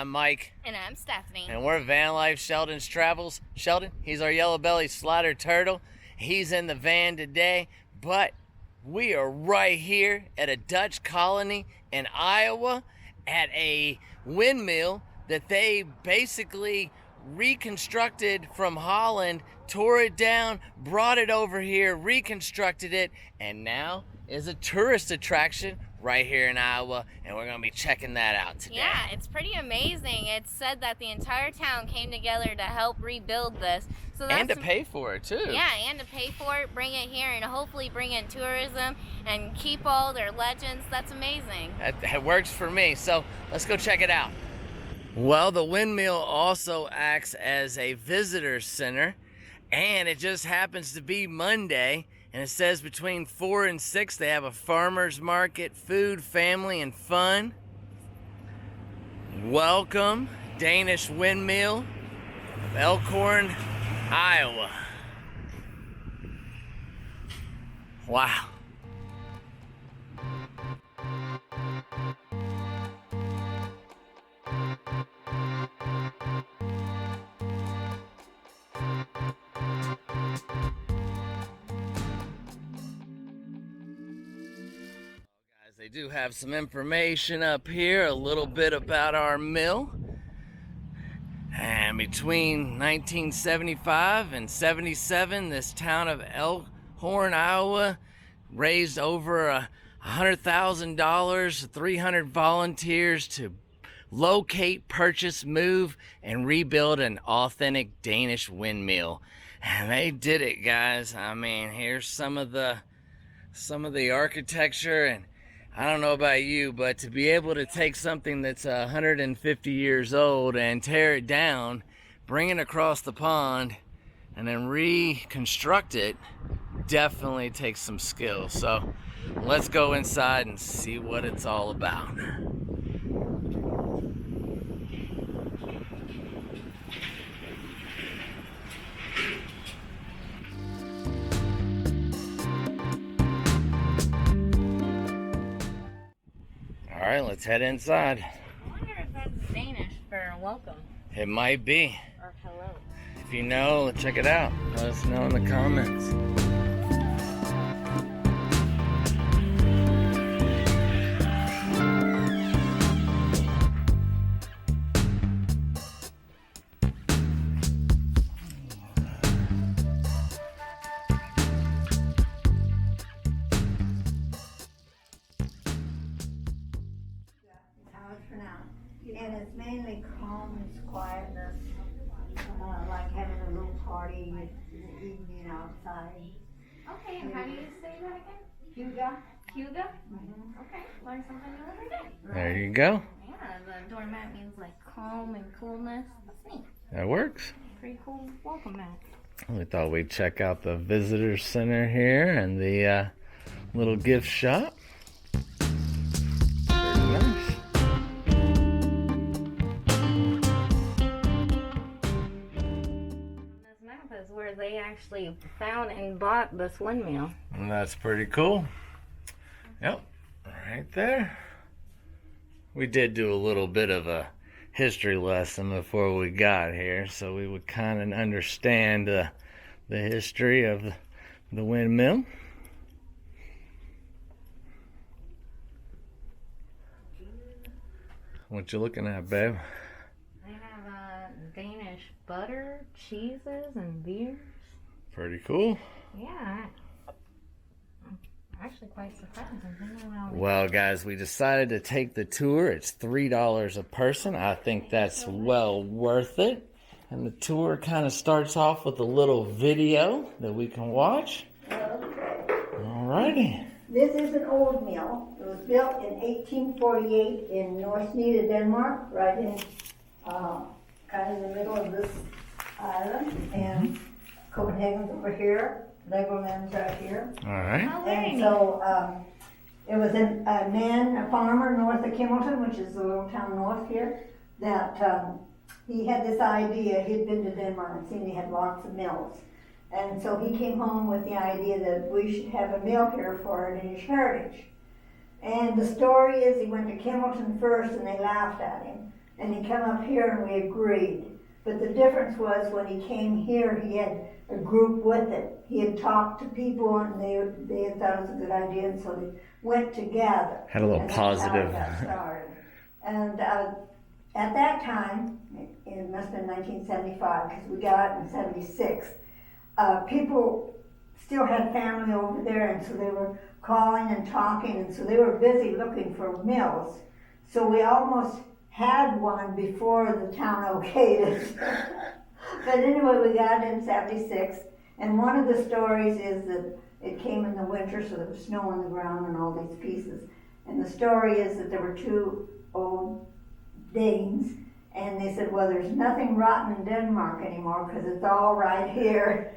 I'm Mike. And I'm Stephanie. And we're VanLife Sheldon's Travels. Sheldon, he's our yellow belly slider turtle. He's in the van today, but we are right here at a Dutch colony in Iowa at a windmill that they basically reconstructed from Holland, tore it down, brought it over here, reconstructed it, and now is a tourist attraction right here in Iowa, and we're going to be checking that out today. Yeah, it's pretty amazing. It's said that the entire town came together to help rebuild this. So that's, and to pay for it, too. Yeah, and to pay for it, bring it here, and hopefully bring in tourism and keep all their legends. That's amazing. That works for me, so let's go check it out. Well, the windmill also acts as a visitor center, and it just happens to be Monday, and it says between 4 and 6 they have a farmer's market, food, family, and fun. Welcome, Danish Windmill of Elkhorn, Iowa. Wow. They do have some information up here, a little bit about our mill. And between 1975 and 77, this town of Elkhorn, Iowa, raised over $100,000, 300 volunteers to locate, purchase, move, and rebuild an authentic Danish windmill. And they did it, guys. I mean, here's some of the architecture, and I don't know about you, but to be able to take something that's 150 years old and tear it down, bring it across the pond, and then reconstruct it definitely takes some skill. So let's go inside and see what it's all about. All right, let's head inside. I wonder if that's Danish for welcome. It might be. Or hello. If you know, check it out. Let us know in the comments. And it's mainly calmness, quietness, like having a little party in the evening outside. Okay, and how do you say that again? Huga. Huga? Mm-hmm. Okay, learn something new every day. There you go. Yeah, the doormat means like calm and coolness. That's neat. That works. Pretty cool welcome mat. We thought we'd check out the visitor center here and the little gift shop. Pretty nice. This map is where they actually found and bought this windmill. And that's pretty cool. Yep, right there. We did do a little bit of a history lesson before we got here, so we would kind of understand the history of the windmill. What you looking at, babe? They have Danish butter, cheeses, and beers. Pretty cool. Yeah. Actually quite surprising. Well, guys, we decided to take the tour. It's $3 a person. I think that's well worth it. And the tour kind of starts off with a little video that we can watch. Alrighty. This is an old mill. It was built in 1848 in North Snede, Denmark, right in kind of in the middle of this island. And Copenhagen's over here. Legoland's right here. All right. And so it was a man, a farmer north of Kimmelton, which is the little town north here, that he had this idea. He'd been to Denmark and seen they had lots of mills. And so he came home with the idea that we should have a mill here for our Danish heritage. And the story is he went to Kimmelton first and they laughed at him. and he come up here and we agreed. But the difference was when he came here, he had a group with it. He had talked to people and they had thought it was a good idea, and so they went together. Had a little And that's how positive. it got started. And at that time, it must have been 1975, because we got it in 76, people still had family over there, and so they were calling and talking, and so they were busy looking for mills. So we almost had one before the town okayed it. But anyway, we got it in 76, and one of the stories is that it came in the winter, so there was snow on the ground and all these pieces. And the story is that there were two old Danes, and they said, well, there's nothing rotten in Denmark anymore because it's all right here.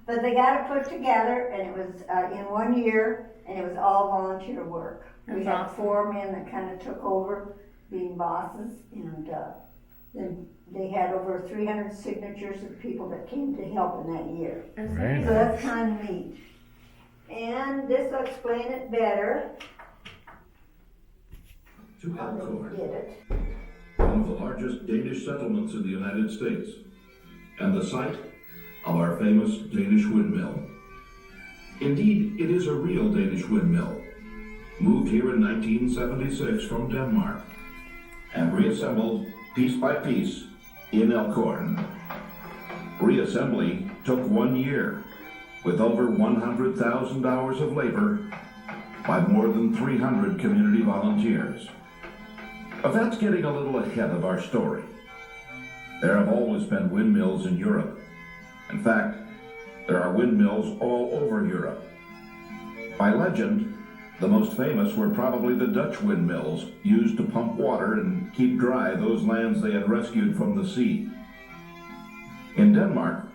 But they got it put together, and it was in 1 year, and it was all volunteer work. We had awesome. 4 men that kind of took over being bosses, and then they had over 300 signatures of people that came to help in that year. Very So that's kind of neat. And this will explain it better. To How they Elkhorn, did it. one of the largest Danish settlements in the United States, and the site of our famous Danish windmill. Indeed, it is a real Danish windmill, moved here in 1976 from Denmark, and reassembled piece by piece in Elkhorn. Reassembly took 1 year, with over 100,000 hours of labor by more than 300 community volunteers. But that's getting a little ahead of our story. There have always been windmills in Europe. In fact, there are windmills all over Europe. By legend, the most famous were probably the Dutch windmills, used to pump water and keep dry those lands they had rescued from the sea. In Denmark,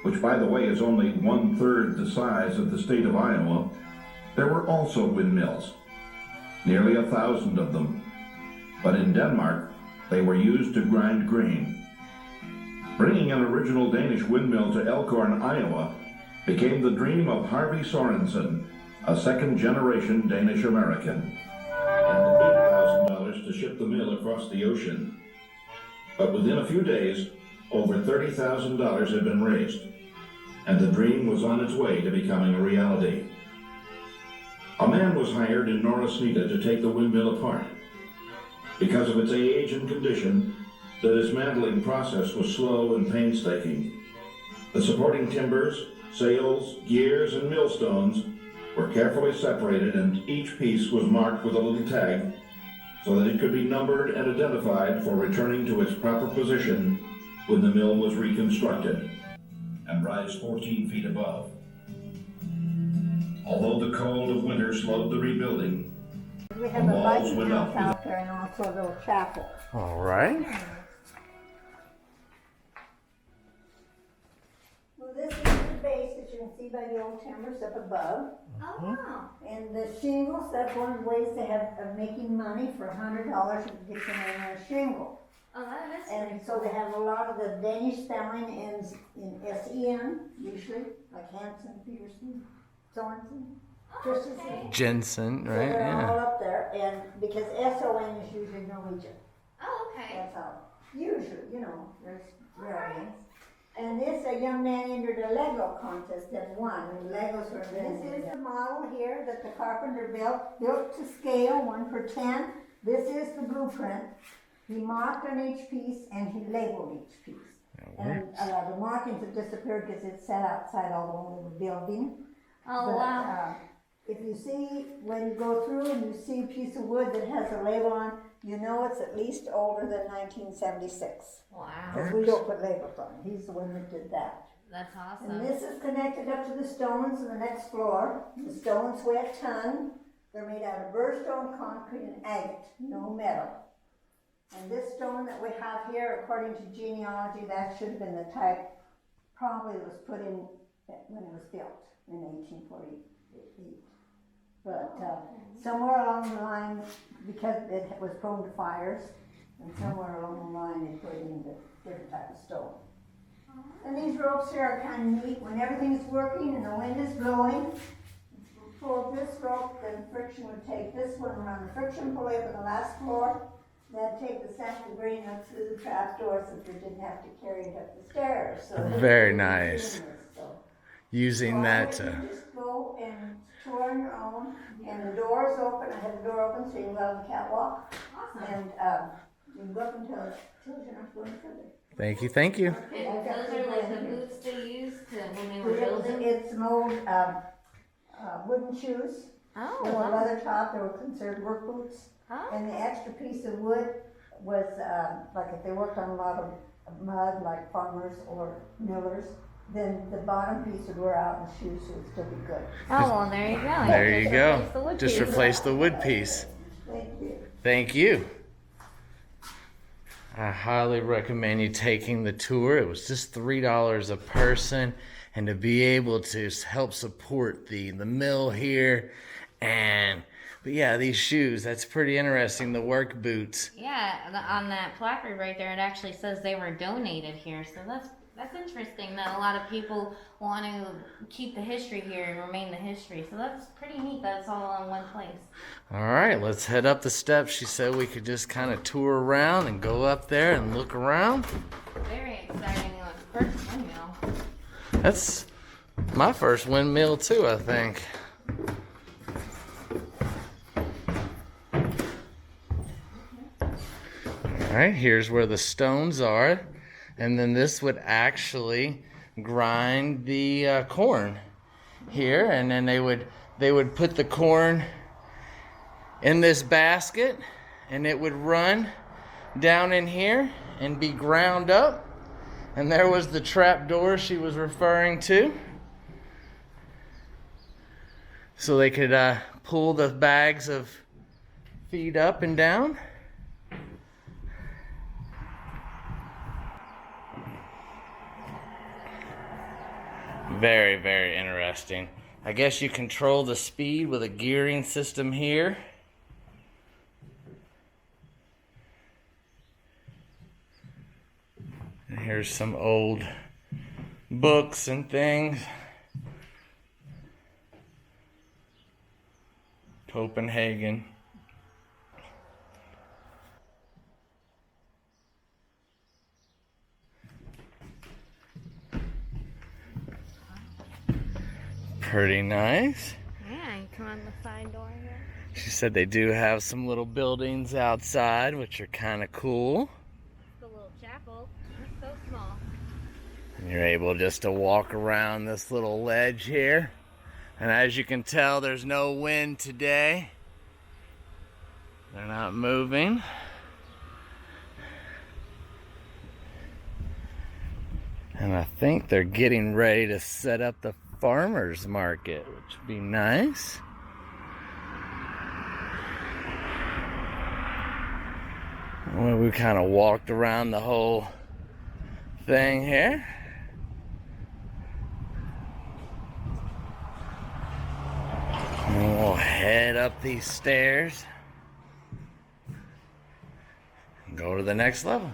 which by the way is only 1/3 the size of the state of Iowa, there were also windmills, nearly 1,000 of them. But in Denmark, they were used to grind grain. Bringing an original Danish windmill to Elkhorn, Iowa, became the dream of Harvey Sorensen, a second-generation Danish-American, and $8,000 to ship the mill across the ocean. But within a few days, over $30,000 had been raised, and the dream was on its way to becoming a reality. A man was hired in Norra Snida to take the windmill apart. Because of its age and condition, the dismantling process was slow and painstaking. The supporting timbers, sails, gears, and millstones were carefully separated, and each piece was marked with a little tag so that it could be numbered and identified for returning to its proper position when the mill was reconstructed and rise 14 feet above. Although the cold of winter slowed the rebuilding, We have The a walls lighthouse went up. out there and also a little chapel. All right. Well, this is the base that you can see by the old timbers up above. Oh, wow. And the shingles, that's one of the ways they have of making money. For $100 you can get your name on a shingle. Oh, that is And pretty so they have a lot of the Danish spelling ends in S-E-N, usually, like Hansen, Peterson, Sorensen, Christensen. Jensen, right? So they're all Yeah. up there, and because S-O-N is usually Norwegian. Oh, okay. That's how, usually, there's variants. And this, a young man entered a Lego contest and won, and Legos are, this is the model here that the carpenter built to scale, 1/10. This is the blueprint. He marked on each piece and he labeled each piece. And the markings have disappeared because it's set outside all over the building. Oh, But, wow. if you see, when you go through and you see a piece of wood that has a label on, you know it's at least older than 1976. Wow. Because we don't put labels on. He's the one that did that. That's And awesome. this is connected up to the stones in the next floor. The stones weigh a ton. They're made out of burstone, concrete, and agate, no metal. And this stone that we have here, according to genealogy, that should have been the type, probably was put in when it was built in 1848. But somewhere along the line, because it was prone to fires, and somewhere along the line they put in the different type of stone. And these ropes here are kind of neat. When everything's working and the wind is blowing, pull this rope, then friction would take this one around the friction pulley up on the last floor. They'd take the sack of grain up through the trap door so they didn't have to carry it up the stairs. So Very nice. So Using that you to... just go and tour on your own, and the door is open. I have the door open so you can go on the catwalk. Awesome. And you can go up until you're not going further. Thank you, thank you. And those are like the boots they used to when they were building? It's some old wooden shoes Oh, with a wow. leather top. They were considered work boots. Oh. And the extra piece of wood was like if they worked on a lot of mud, like farmers or millers, then the bottom piece would wear out and the shoes would still be good. Oh, well, there you go. There you go. Replace the wood Just piece. replace the wood piece. Thank you. Thank you. I highly recommend you taking the tour. It was just $3 a person, and to be able to help support the mill here. But yeah, these shoes, that's pretty interesting, the work boots. Yeah, on that placard right there, it actually says they were donated here. So that's interesting that a lot of people want to keep the history here and remain the history. So that's pretty neat that it's all in one place. All right, let's head up the steps. She said we could just kind of tour around and go up there and look around. Very exciting. First windmill. That's my first windmill too, I think. All right, here's where the stones are. And then this would actually grind the corn here. And then they would put the corn in this basket, and it would run down in here and be ground up. And there was the trap door she was referring to. So they could pull the bags of feed up and down. Very, very interesting. I guess you control the speed with a gearing system here. And here's some old books and things. Copenhagen. Pretty nice. Yeah, you come on the side door here. She said they do have some little buildings outside, which are kind of cool. The little chapel. It's so small. And you're able just to walk around this little ledge here. And as you can tell, there's no wind today. They're not moving. And I think they're getting ready to set up the farmer's market, which would be nice. Well, we kind of walked around the whole thing here. And we'll head up these stairs and go to the next level.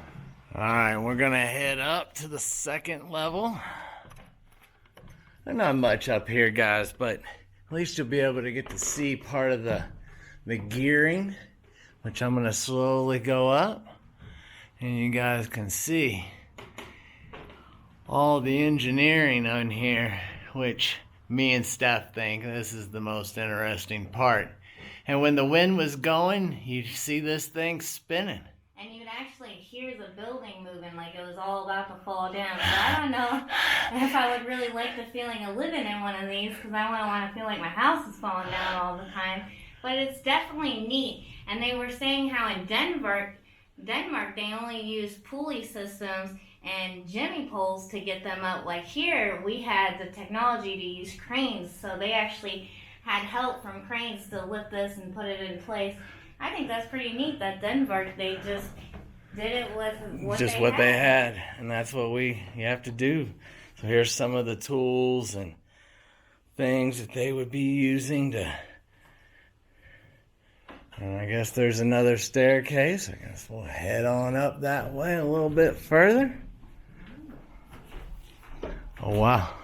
All right, we're gonna head up to the second level. There's not much up here, guys, but at least you'll be able to get to see part of the gearing, which I'm gonna slowly go up, and you guys can see all the engineering on here, which me and Steph think this is the most interesting part. And when the wind was going, you see this thing spinning. And you would actually hear the building moving like it was all about to fall down. So I don't know if I would really like the feeling of living in one of these, because I wouldn't want to feel like my house is falling down all the time. But it's definitely neat. And they were saying how in Denmark they only use pulley systems and jimmy poles to get them up. Like here, we had the technology to use cranes, so they actually had help from cranes to lift this and put it in place. I think that's pretty neat that Denmark, they just did it with what they had. And that's what you have to do. So here's some of the tools and things that they would be using to. And I guess there's another staircase. I guess we'll head on up that way a little bit further. Oh, wow.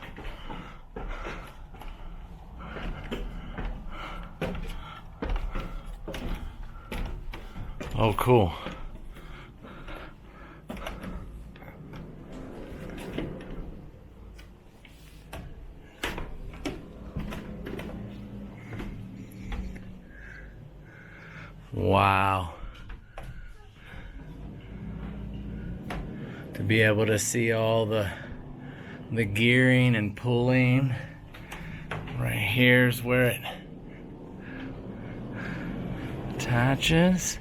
Oh, cool. Wow. To be able to see all the gearing and pulling. Right here's where it attaches.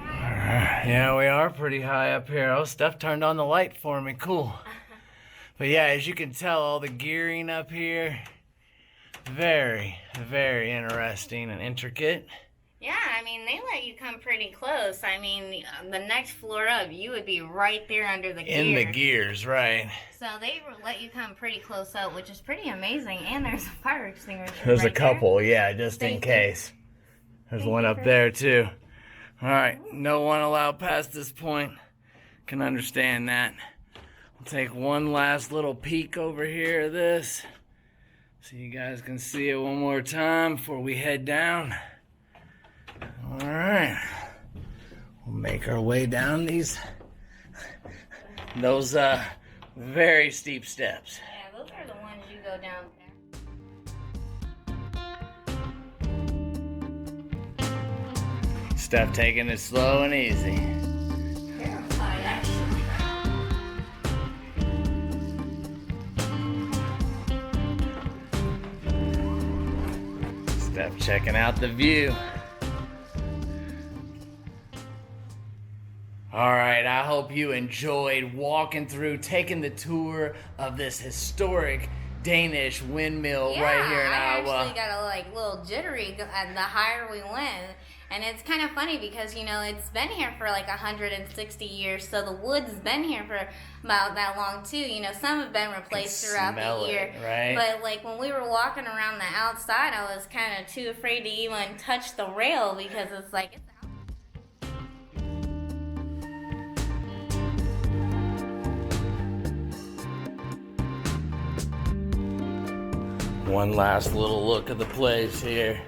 Yeah, we are pretty high up here. Oh, Steph turned on the light for me. Cool. But yeah, as you can tell, all the gearing up here, very, very interesting and intricate. Yeah, I mean, they let you come pretty close. I mean, the next floor up, you would be right there under the gears. In the gears, right. So they let you come pretty close up, which is pretty amazing. And there's a fire extinguisher. There's right a couple, yeah, just in Thank you. case. There's one up there, too. All right, no one allowed past this point. Can understand that. We'll take one last little peek over here at this, so you guys can see it one more time before we head down. All right, we'll make our way down those very steep steps. Yeah, those are the ones you go down there. Steph taking it slow and easy. Terrified, actually. Steph checking out the view. All right, I hope you enjoyed walking through, taking the tour of this historic Danish windmill right here in Iowa. I actually got a little jittery the higher we went. And it's kind of funny because, you know, it's been here for like 160 years, so the wood's been here for about that long too. You know, some have been replaced throughout the year. Right? But like when we were walking around the outside, I was kind of too afraid to even touch the rail because it's like... One last little look at the place here.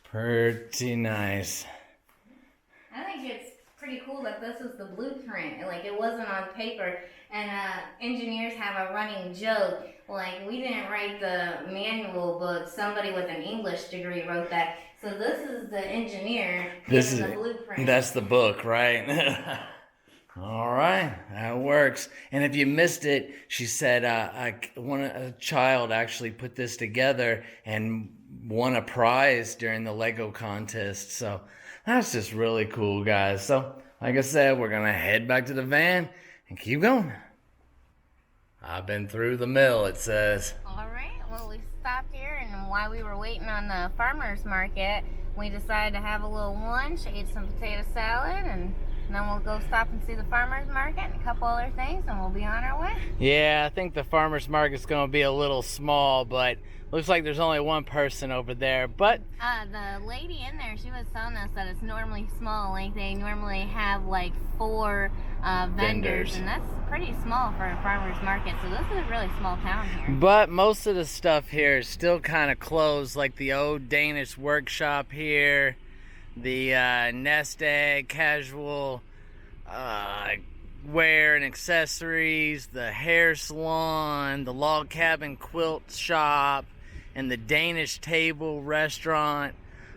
Pretty nice. I think it's pretty cool that this is the blueprint. Like, it wasn't on paper. And engineers have a running joke. Like, we didn't write the manual book. Somebody with an English degree wrote that. So this is the engineer. This is the blueprint. That's the book, right? All right, that works. And if you missed it, she said a child actually put this together and won a prize during the Lego contest. So that's just really cool, guys. So like I said, we're gonna head back to the van and keep going. I've been through the mill, it says. All right, well, we stopped here, and while we were waiting on the farmer's market, we decided to have a little lunch, ate some potato salad, and then we'll go stop and see the farmer's market and a couple other things, and we'll be on our way. Yeah, I think the farmer's market's gonna be a little small, but looks like there's only one person over there. But the lady in there, she was telling us that it's normally small. Like, they normally have like 4 vendors, and that's pretty small for a farmer's market. So this is a really small town here. But most of the stuff here is still kind of closed, like the old Danish workshop here, the nest egg casual wear and accessories, the hair salon, the log cabin quilt shop, and the Danish table restaurant.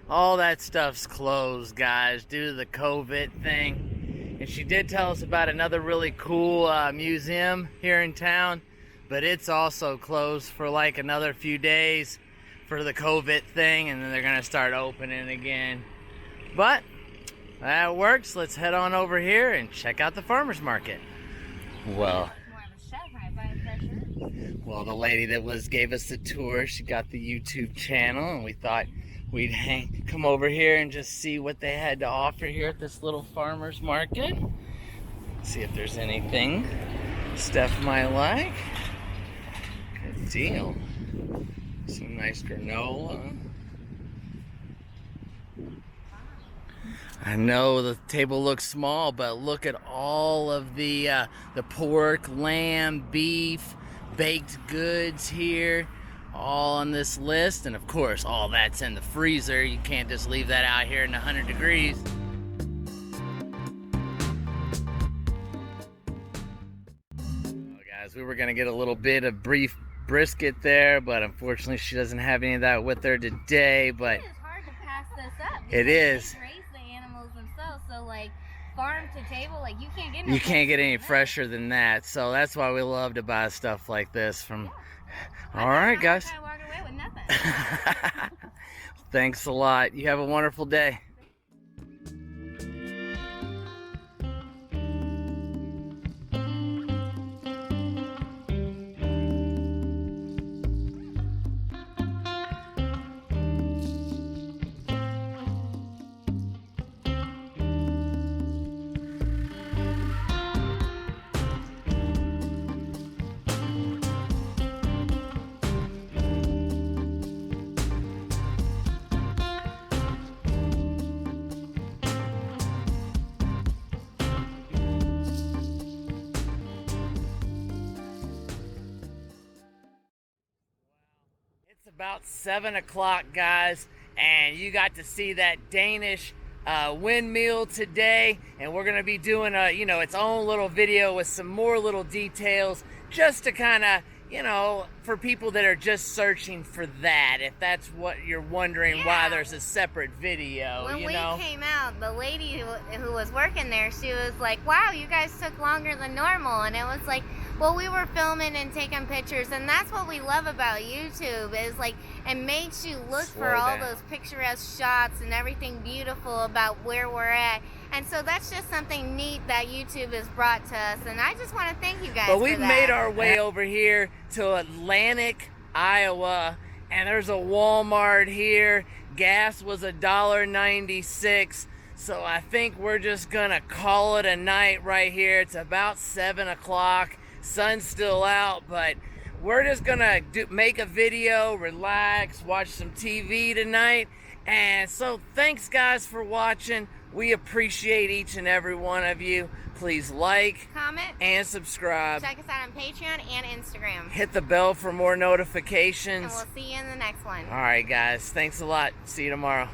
All that stuff's closed, guys, due to the COVID thing. And she did tell us about another really cool museum here in town, but it's also closed for like another few days for the COVID thing, and then they're gonna start opening again. But that works. Let's head on over here and check out the farmer's market. Well, the lady that gave us the tour, she got the YouTube channel, and we thought we'd come over here and just see what they had to offer here at this little farmer's market. See if there's anything Steph might like. Good deal. Some nice granola. I know the table looks small, but look at all of the pork, lamb, beef, baked goods here, all on this list. And of course, all that's in the freezer. You can't just leave that out here in 100 degrees. So guys, we were gonna get a little bit of brief brisket there, but unfortunately she doesn't have any of that with her today. But It's hard to pass this up. it is. They raise the animals themselves, so like farm to table, like you can't get. You can't get any fresher than that. So that's why we love to buy stuff like this from. All right, guys. I walked away with nothing. Thanks a lot. You have a wonderful day. It's about 7 o'clock, guys, and you got to see that Danish windmill today, and we're gonna be doing a, its own little video with some more little details, just to kind of, for people that are just searching for that, if that's what you're wondering, why there's a separate video. When we came out, the lady who was working there, she was like, wow, you guys took longer than normal. And it was like, well, we were filming and taking pictures, and that's what we love about YouTube, is like, it makes you look for all those picturesque shots and everything beautiful about where we're at. And so that's just something neat that YouTube has brought to us, and I just want to thank you guys. But we've made our way over here to Atlantic, Iowa, and there's a Walmart here. Gas was $1.96, so I think we're just gonna call it a night right here. It's about 7 o'clock. Sun's still out, but we're just gonna make a video, relax, watch some TV tonight. And so thanks, guys, for watching. We appreciate each and every one of you. Please like, comment, and subscribe. Check us out on Patreon and Instagram. Hit the bell for more notifications. And we'll see you in the next one. All right, guys. Thanks a lot. See you tomorrow.